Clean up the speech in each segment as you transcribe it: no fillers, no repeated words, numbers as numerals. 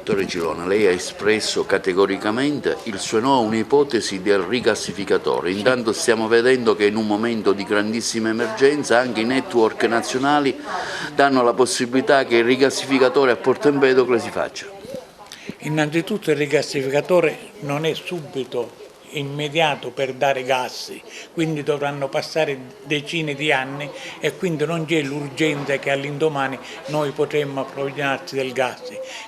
Dottore Gilone, lei ha espresso categoricamente il suo no a un'ipotesi del rigassificatore. Intanto stiamo vedendo che in un momento di grandissima emergenza anche i network nazionali danno la possibilità che il rigassificatore a Porto Empedocle si faccia. Innanzitutto il rigassificatore non è subito immediato per dare gas, quindi dovranno passare decine di anni e quindi non c'è l'urgenza che all'indomani noi potremmo approvvigionarci del gas.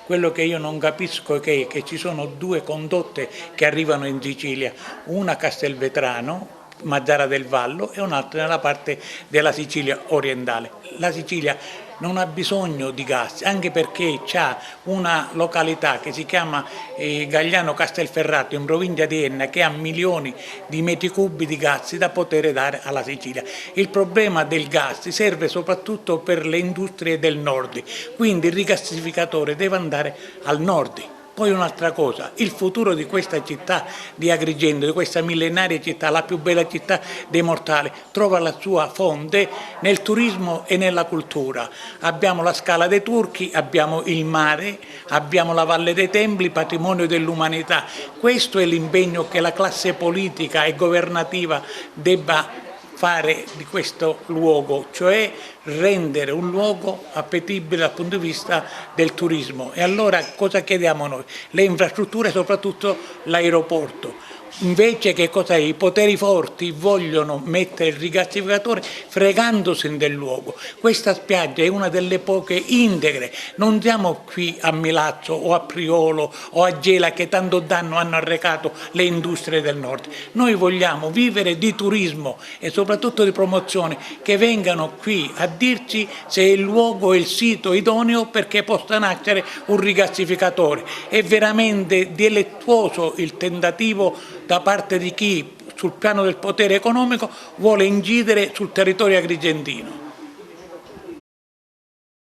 Quello che io non capisco è che ci sono due condotte che arrivano in Sicilia, una a Castelvetrano, Mazzara del Vallo, e un'altra nella parte della Sicilia orientale. La Sicilia non ha bisogno di gas, anche perché c'ha una località che si chiama Gagliano Castelferrato in provincia di Enna, che ha milioni di metri cubi di gas da poter dare alla Sicilia. Il problema del gas serve soprattutto per le industrie del nord, quindi il rigassificatore deve andare al nord. Poi un'altra cosa, il futuro di questa città di Agrigento, di questa millenaria città, la più bella città dei mortali, trova la sua fonte nel turismo e nella cultura. Abbiamo la Scala dei Turchi, abbiamo il mare, abbiamo la Valle dei Templi, patrimonio dell'umanità. Questo è l'impegno che la classe politica e governativa debba fare di questo luogo, cioè rendere un luogo appetibile dal punto di vista del turismo. E allora cosa chiediamo noi? Le infrastrutture, soprattutto l'aeroporto. Invece che cosa è? I poteri forti vogliono mettere il rigassificatore fregandosi del luogo. Questa spiaggia è una delle poche integre, non siamo qui a Milazzo o a Priolo o a Gela che tanto danno hanno arrecato le industrie del nord. Noi vogliamo vivere di turismo e soprattutto di promozione, che vengano qui a dirci se il luogo è il sito idoneo perché possa nascere un rigassificatore. È veramente delittuoso il tentativo da parte di chi sul piano del potere economico vuole incidere sul territorio agrigentino.